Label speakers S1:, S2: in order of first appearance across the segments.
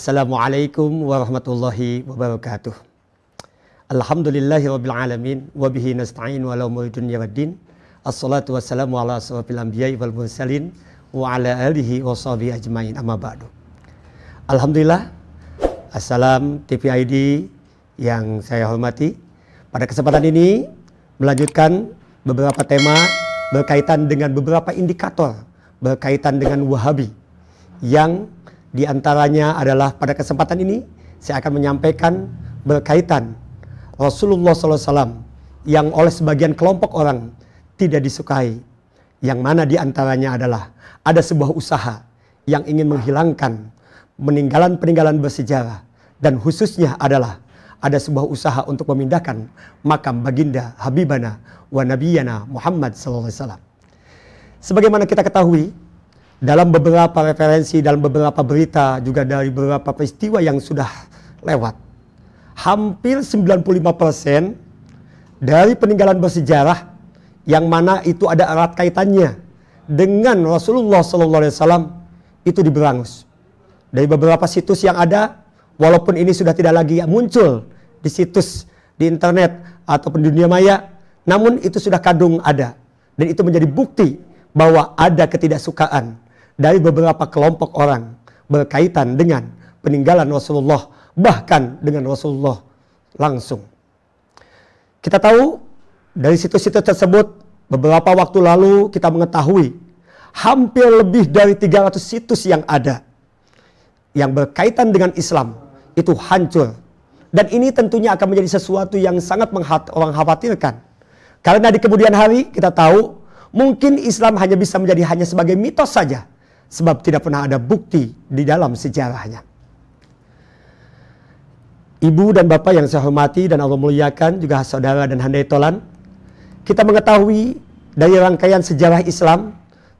S1: Assalamualaikum warahmatullahi wabarakatuh. Alhamdulillahirabbil alamin wa bihi nasta'in wa la umuri dunya waddin. Assalatu wassalamu ala asrofil anbiya'i wal mursalin wa ala alihi wa sahbihi ajmain, amma ba'du. Alhamdulillah, assalam TVID yang saya hormati. Pada kesempatan ini melanjutkan beberapa tema berkaitan dengan beberapa indikator berkaitan dengan Wahabi, yang diantaranya adalah pada kesempatan ini saya akan menyampaikan berkaitan Rasulullah SAW yang oleh sebagian kelompok orang tidak disukai, yang mana diantaranya adalah ada sebuah usaha yang ingin menghilangkan peninggalan-peninggalan bersejarah, dan khususnya adalah ada sebuah usaha untuk memindahkan makam baginda Habibana wa Nabiyana Muhammad SAW. Sebagaimana kita ketahui, dalam beberapa referensi, dalam beberapa berita, juga dari beberapa peristiwa yang sudah lewat, hampir 95% dari peninggalan bersejarah yang mana itu ada erat kaitannya dengan Rasulullah SAW itu diberangus. Dari beberapa situs yang ada, walaupun ini sudah tidak lagi muncul di situs di internet ataupun di dunia maya, namun itu sudah kadung ada, dan itu menjadi bukti bahwa ada ketidaksukaan dari beberapa kelompok orang berkaitan dengan peninggalan Rasulullah, bahkan dengan Rasulullah langsung. Kita tahu dari situs-situs tersebut, beberapa waktu lalu kita mengetahui hampir lebih dari 300 situs yang ada yang berkaitan dengan Islam itu hancur. Dan ini tentunya akan menjadi sesuatu yang sangat mengkhawatirkan. Karena di kemudian hari kita tahu mungkin Islam hanya bisa menjadi hanya sebagai mitos saja, sebab tidak pernah ada bukti di dalam sejarahnya. Ibu dan bapak yang saya hormati dan Allah muliakan, juga saudara dan handai tolan, kita mengetahui dari rangkaian sejarah Islam,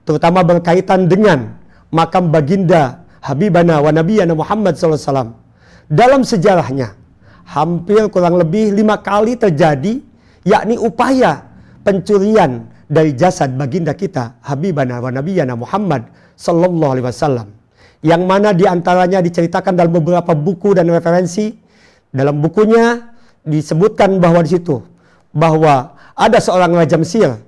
S1: terutama berkaitan dengan makam baginda Habibana wa Nabiyana Muhammad SAW. Dalam sejarahnya, hampir kurang lebih 5 kali terjadi, yakni upaya pencurian dari jasad baginda kita Habibana wa Nabiyana Muhammad Sallallahu Alaihi Wasallam, yang mana diantaranya diceritakan dalam beberapa buku dan referensi. Dalam bukunya disebutkan bahwa di situ bahwa ada seorang raja Mesir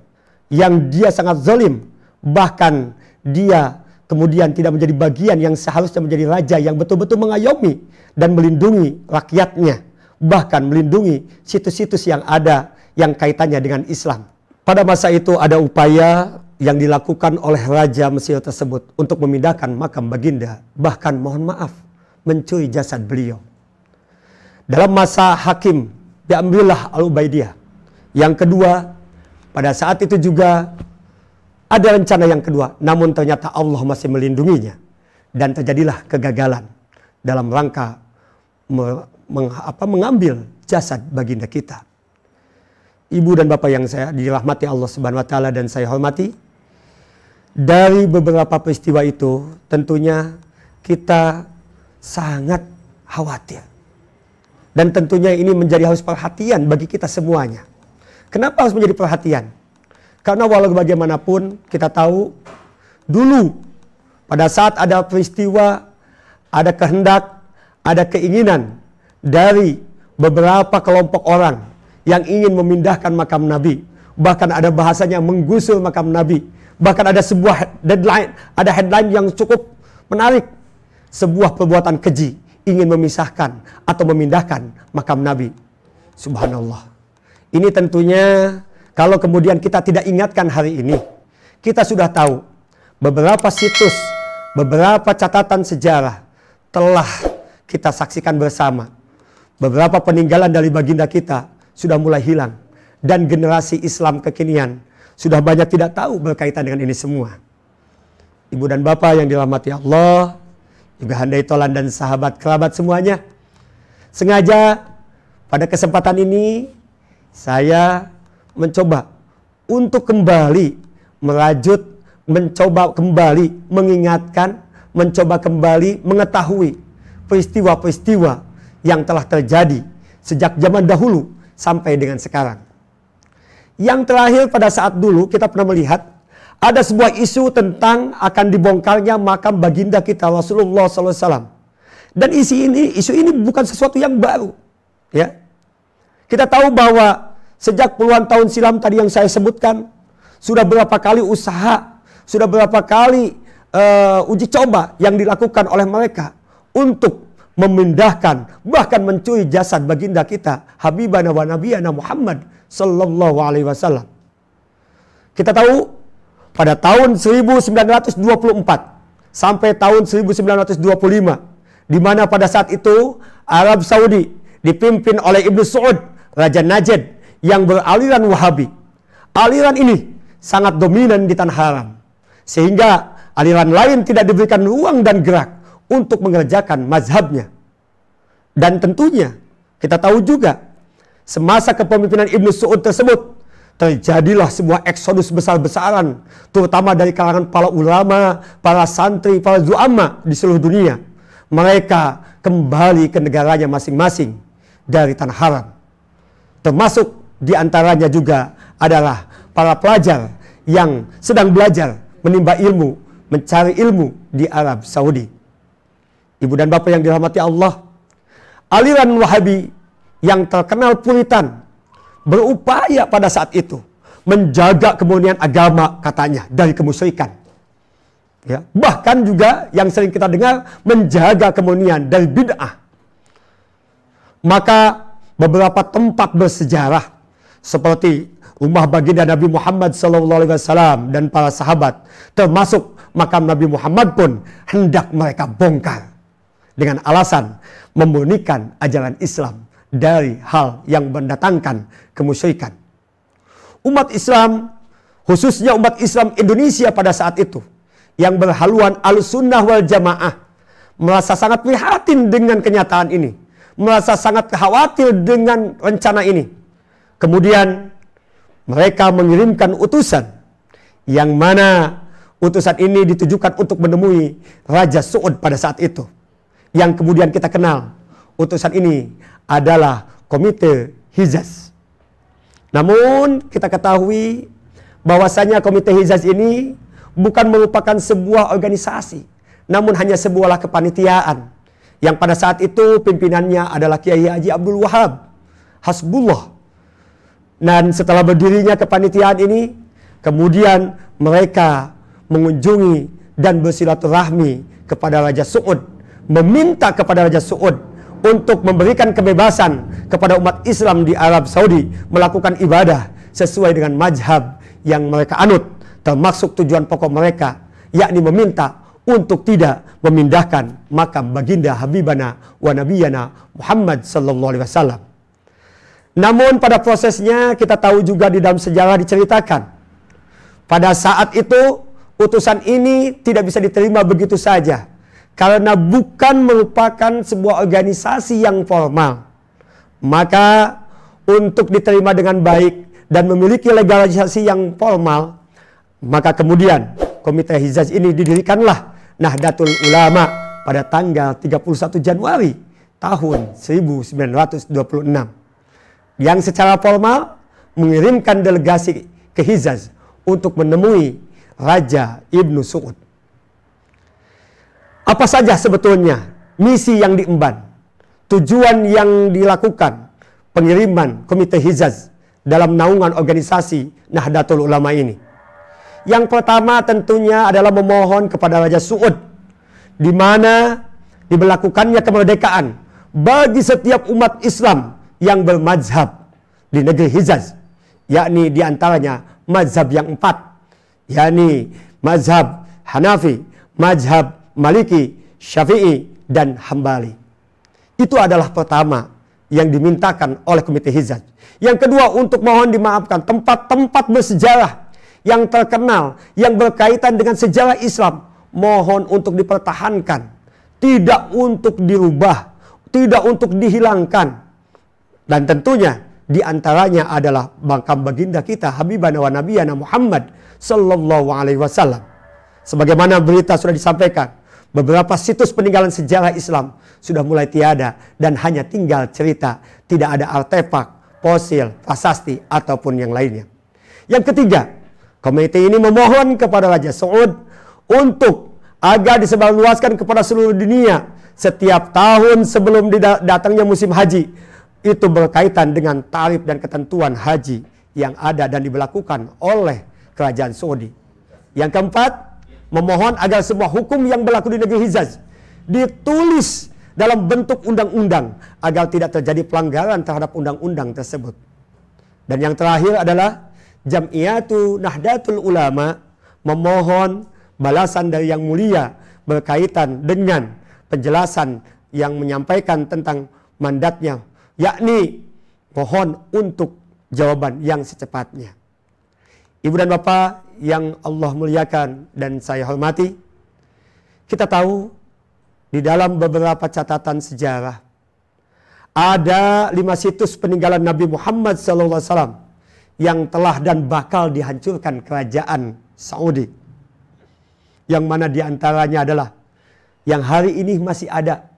S1: yang dia sangat zalim, bahkan dia kemudian tidak menjadi bagian yang seharusnya menjadi raja yang betul-betul mengayomi dan melindungi rakyatnya, bahkan melindungi situs-situs yang ada yang kaitannya dengan Islam. Pada masa itu ada upaya yang dilakukan oleh Raja Mesir tersebut untuk memindahkan makam baginda, bahkan mohon maaf mencuri jasad beliau. Dalam masa Hakim Bi'amrillah Al-Ubaidiyah yang kedua, pada saat itu juga ada rencana yang kedua, namun ternyata Allah masih melindunginya, dan terjadilah kegagalan dalam rangka mengambil jasad baginda kita. Ibu dan bapak yang saya dirahmati Allah Subhanahu wa taala dan saya hormati, dari beberapa peristiwa itu tentunya kita sangat khawatir. Dan tentunya ini menjadi harus perhatian bagi kita semuanya. Kenapa harus menjadi perhatian? Karena walau bagaimanapun kita tahu dulu pada saat ada peristiwa, ada kehendak, ada keinginan dari beberapa kelompok orang yang ingin memindahkan makam Nabi. Bahkan ada bahasanya menggusur makam Nabi. Bahkan ada sebuah headline yang cukup menarik. Sebuah perbuatan keji, ingin memisahkan atau memindahkan makam Nabi. Subhanallah. Ini tentunya kalau kemudian kita tidak ingatkan hari ini, kita sudah tahu beberapa situs, beberapa catatan sejarah telah kita saksikan bersama. Beberapa peninggalan dari baginda kita sudah mulai hilang, dan generasi Islam kekinian sudah banyak tidak tahu berkaitan dengan ini semua. Ibu dan bapak yang dirahmati Allah, juga handai tolan dan sahabat kerabat semuanya, sengaja pada kesempatan ini saya mencoba untuk kembali merajut, mencoba kembali mengingatkan, mencoba kembali mengetahui peristiwa-peristiwa yang telah terjadi sejak zaman dahulu sampai dengan sekarang. Yang terakhir pada saat dulu kita pernah melihat ada sebuah isu tentang akan dibongkarnya makam baginda kita Rasulullah SAW. Dan isu ini bukan sesuatu yang baru. Ya. Kita tahu bahwa sejak puluhan tahun silam tadi yang saya sebutkan, sudah berapa kali usaha, sudah berapa kali uji coba yang dilakukan oleh mereka untuk memindahkan, bahkan mencuri jasad baginda kita, Habibana wa Nabiyana Muhammad sallallahu alaihi wasallam. Kita tahu pada tahun 1924 sampai tahun 1925, di mana pada saat itu Arab Saudi dipimpin oleh Ibnu Saud, Raja Najd yang beraliran Wahabi. Aliran ini sangat dominan di tanah haram, sehingga aliran lain tidak diberikan ruang dan gerak untuk mengerjakan mazhabnya. Dan tentunya kita tahu juga semasa kepemimpinan Ibnu Saud tersebut terjadilah sebuah eksodus besar-besaran, terutama dari kalangan para ulama, para santri, para zu'ama di seluruh dunia. Mereka kembali ke negaranya masing-masing dari tanah haram. Termasuk diantaranya juga adalah para pelajar yang sedang belajar menimba ilmu, mencari ilmu di Arab Saudi. Ibu dan bapak yang dirahmati Allah, aliran Wahabi yang terkenal puritan berupaya pada saat itu menjaga kemurnian agama, katanya, dari kemusyrikan. Ya, bahkan juga yang sering kita dengar, menjaga kemurnian dari bid'ah. Maka beberapa tempat bersejarah seperti rumah baginda Nabi Muhammad SAW dan para sahabat, termasuk makam Nabi Muhammad pun hendak mereka bongkar dengan alasan memurnikan ajaran Islam dari hal yang mendatangkan kemusyrikan. Umat Islam, khususnya umat Islam Indonesia pada saat itu, yang berhaluan Ahlussunnah wal Jamaah, merasa sangat prihatin dengan kenyataan ini, merasa sangat khawatir dengan rencana ini. Kemudian mereka mengirimkan utusan, yang mana utusan ini ditujukan untuk menemui Raja Saud pada saat itu, yang kemudian kita kenal. Utusan ini adalah Komite Hijaz. Namun kita ketahui bahwasanya Komite Hijaz ini bukan merupakan sebuah organisasi, namun hanya sebuah kepanitiaan yang pada saat itu pimpinannya adalah Kiai Haji Abdul Wahab Hasbullah. Dan setelah berdirinya kepanitiaan ini, kemudian mereka mengunjungi dan bersilaturahmi kepada Raja Saud, meminta kepada Raja Saud untuk memberikan kebebasan kepada umat Islam di Arab Saudi melakukan ibadah sesuai dengan mazhab yang mereka anut, termasuk tujuan pokok mereka, yakni meminta untuk tidak memindahkan makam baginda Habibana wa Nabiyana Muhammad sallallahu alaihi wasallam. Namun pada prosesnya kita tahu juga di dalam sejarah diceritakan, pada saat itu utusan ini tidak bisa diterima begitu saja, karena bukan merupakan sebuah organisasi yang formal. Maka untuk diterima dengan baik dan memiliki legalisasi yang formal, maka kemudian Komite Hijaz ini didirikanlah Nahdlatul Ulama pada tanggal 31 Januari tahun 1926. Yang secara formal mengirimkan delegasi ke Hijaz untuk menemui Raja Ibnu Saud. Apa saja sebetulnya misi yang diemban, tujuan yang dilakukan pengiriman Komite Hijaz dalam naungan organisasi Nahdlatul Ulama ini? Yang pertama tentunya adalah memohon kepada Raja Saud, di mana diberlakukannya kemerdekaan bagi setiap umat Islam yang bermazhab di negeri Hijaz, yakni diantaranya mazhab yang 4, yakni mazhab Hanafi, mazhab Maliki, Syafi'i, dan Hambali. Itu adalah pertama yang dimintakan oleh Komite Hijaz. Yang kedua, untuk mohon dimaafkan tempat-tempat bersejarah yang terkenal, yang berkaitan dengan sejarah Islam, mohon untuk dipertahankan, tidak untuk dirubah, tidak untuk dihilangkan. Dan tentunya diantaranya adalah makam baginda kita Habibana wa Nabiyana Muhammad sallallahu alaihi wasallam. Sebagaimana berita sudah disampaikan, beberapa situs peninggalan sejarah Islam sudah mulai tiada dan hanya tinggal cerita, tidak ada artefak, fosil, prasasti, ataupun yang lainnya. Yang ketiga, komite ini memohon kepada Raja Saud untuk agar disebarluaskan kepada seluruh dunia setiap tahun sebelum datangnya musim haji, itu berkaitan dengan tarif dan ketentuan haji yang ada dan diberlakukan oleh kerajaan Saudi. Yang keempat, memohon agar semua hukum yang berlaku di negeri Hijaz ditulis dalam bentuk undang-undang agar tidak terjadi pelanggaran terhadap undang-undang tersebut. Dan yang terakhir adalah Jam'iyatu Nahdlatul Ulama memohon balasan dari Yang Mulia berkaitan dengan penjelasan yang menyampaikan tentang mandatnya, yakni mohon untuk jawaban yang secepatnya. Ibu dan Bapak yang Allah muliakan dan saya hormati, kita tahu di dalam beberapa catatan sejarah ada 5 situs peninggalan Nabi Muhammad SAW yang telah dan bakal dihancurkan kerajaan Saudi. Yang mana diantaranya adalah yang hari ini masih ada.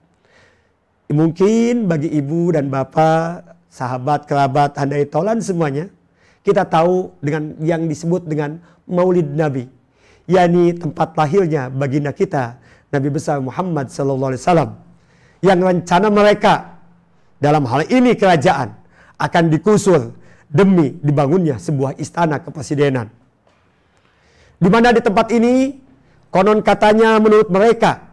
S1: Mungkin bagi ibu dan bapak, sahabat, kerabat, handai tolan semuanya, kita tahu dengan yang disebut dengan Maulid Nabi, yakni tempat lahirnya baginda kita Nabi besar Muhammad SAW. Yang rencana mereka dalam hal ini kerajaan akan digusur demi dibangunnya sebuah istana kepresidenan. Di mana di tempat ini konon katanya menurut mereka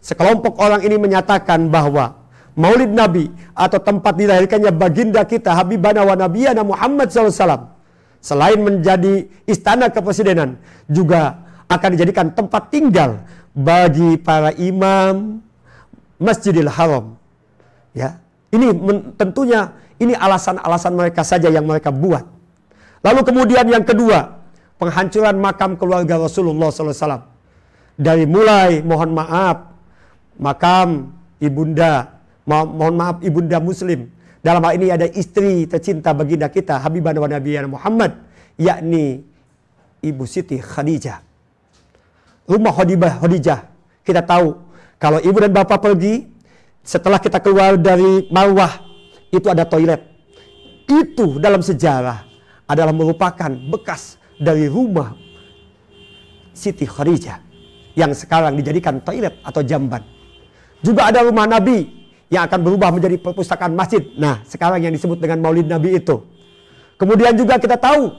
S1: sekelompok orang ini menyatakan bahwa Maulid Nabi atau tempat dilahirkannya baginda kita Habibana wa Nabiyana Muhammad SAW, selain menjadi istana kepresidenan, juga akan dijadikan tempat tinggal bagi para imam Masjidil Haram. Ya, ini tentunya ini alasan-alasan mereka saja yang mereka buat. Lalu kemudian yang kedua, penghancuran makam keluarga Rasulullah SAW. Dari mulai mohon maaf makam ibunda, mohon maaf ibunda Muslim. Dalam hal ini ada istri tercinta baginda kita Habibana wa Nabiyana Muhammad, yakni Ibu Siti Khadijah. Rumah Khadijah, kita tahu kalau ibu dan bapak pergi, setelah kita keluar dari marwah, itu ada toilet. Itu dalam sejarah adalah merupakan bekas dari rumah Siti Khadijah yang sekarang dijadikan toilet atau jamban. Juga ada rumah Nabi yang akan berubah menjadi perpustakaan masjid. Nah, sekarang yang disebut dengan Maulid Nabi itu. Kemudian juga kita tahu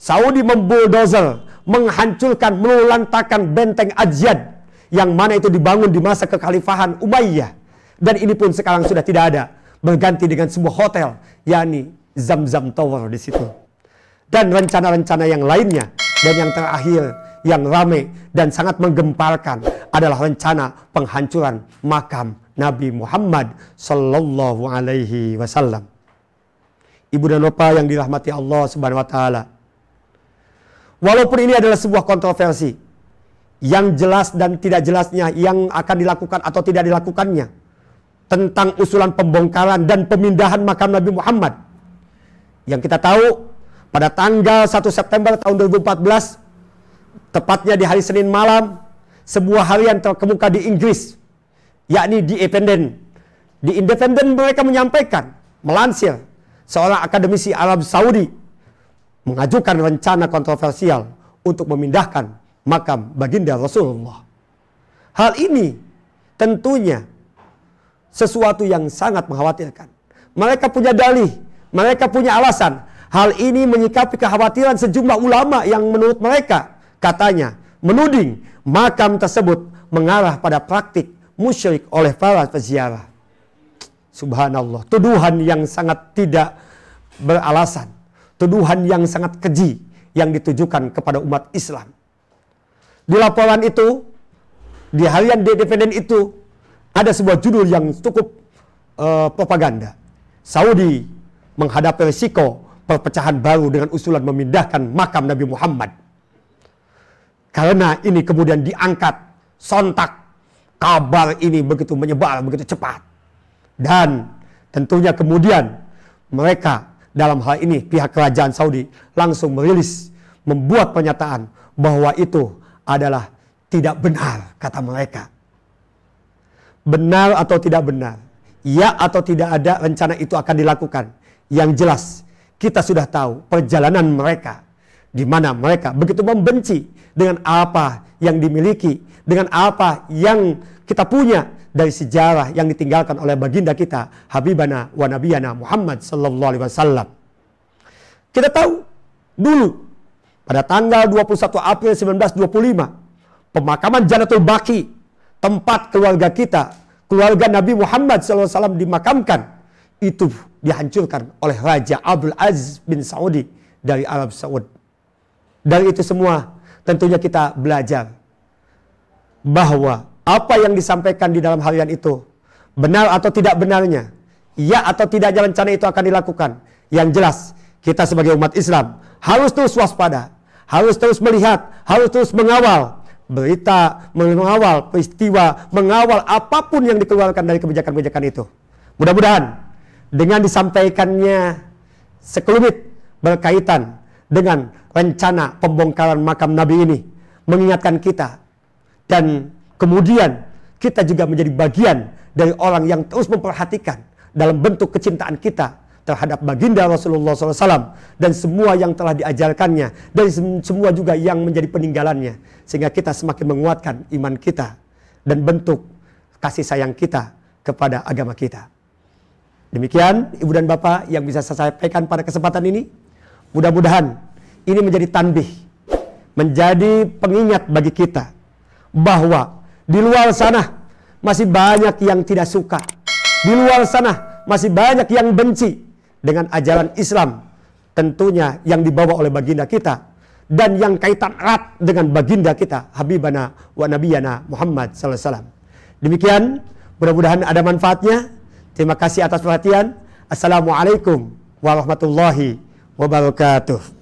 S1: Saudi membulldozer, menghancurkan, melulantakan benteng Ajyad yang mana itu dibangun di masa kekhalifahan Umayyah. Dan ini pun sekarang sudah tidak ada, berganti dengan sebuah hotel, yakni Zamzam Tower di situ. Dan rencana-rencana yang lainnya, dan yang terakhir yang ramai dan sangat menggemparkan adalah rencana penghancuran makam Nabi Muhammad Sallallahu Alaihi Wasallam. Ibu dan bapak yang dirahmati Allah Subhanahu Wa Taala, walaupun ini adalah sebuah kontroversi, yang jelas dan tidak jelasnya yang akan dilakukan atau tidak dilakukannya tentang usulan pembongkaran dan pemindahan makam Nabi Muhammad. Yang kita tahu pada tanggal 1 September tahun 2014, tepatnya di hari Senin malam, sebuah harian terkemuka di Inggris, yakni The Independent. Di Independent mereka menyampaikan, melansir seorang akademisi Arab Saudi mengajukan rencana kontroversial untuk memindahkan makam baginda Rasulullah. Hal ini tentunya sesuatu yang sangat mengkhawatirkan. Mereka punya dalih, mereka punya alasan. Hal ini menyikapi kekhawatiran sejumlah ulama yang menurut mereka, katanya, menuding makam tersebut mengarah pada praktik musyrik oleh para peziarah. Subhanallah, tuduhan yang sangat tidak beralasan, tuduhan yang sangat keji yang ditujukan kepada umat Islam. Di laporan itu, di harian The Independent itu, ada sebuah judul yang cukup propaganda. Saudi menghadapi risiko perpecahan baru dengan usulan memindahkan makam Nabi Muhammad. Karena ini kemudian diangkat sontak, kabar ini begitu menyebar, begitu cepat. Dan tentunya kemudian mereka dalam hal ini pihak kerajaan Saudi langsung merilis, membuat pernyataan bahwa itu adalah tidak benar, kata mereka. Benar atau tidak benar, ya atau tidak ada rencana itu akan dilakukan. Yang jelas kita sudah tahu perjalanan mereka di mana mereka begitu membenci dengan apa yang dimiliki, dengan apa yang kita punya dari sejarah yang ditinggalkan oleh baginda kita Habibana wa Nabiyana Muhammad sallallahu alaihi wasallam. Kita tahu dulu pada tanggal 21 April 1925 pemakaman Jannatul Baqi, tempat keluarga kita, keluarga Nabi Muhammad SAW dimakamkan, itu dihancurkan oleh Raja Abdul Aziz bin Saudi dari Arab Saudi. Dari itu semua tentunya kita belajar bahwa apa yang disampaikan di dalam harian itu benar atau tidak benarnya, ya atau tidaknya rencana itu akan dilakukan. Yang jelas kita sebagai umat Islam harus terus waspada, harus terus melihat, harus terus mengawal berita, mengawal peristiwa, mengawal apapun yang dikeluarkan dari kebijakan-kebijakan itu. Mudah-mudahan dengan disampaikannya sekelumit berkaitan dengan rencana pembongkaran makam Nabi ini mengingatkan kita, dan kemudian kita juga menjadi bagian dari orang yang terus memperhatikan dalam bentuk kecintaan kita terhadap baginda Rasulullah SAW dan semua yang telah diajarkannya, dan semua juga yang menjadi peninggalannya, sehingga kita semakin menguatkan iman kita dan bentuk kasih sayang kita kepada agama kita. Demikian Ibu dan Bapak yang bisa saya sampaikan pada kesempatan ini. Mudah-mudahan ini menjadi tanbih, menjadi pengingat bagi kita bahwa di luar sana masih banyak yang tidak suka, di luar sana masih banyak yang benci dengan ajaran Islam, tentunya yang dibawa oleh baginda kita dan yang kaitan erat dengan baginda kita Habibana wa Nabiyana Muhammad sallallahu alaihi wasallam. Demikian, mudah-mudahan ada manfaatnya. Terima kasih atas perhatian. Assalamualaikum warahmatullahi wabarakatuh.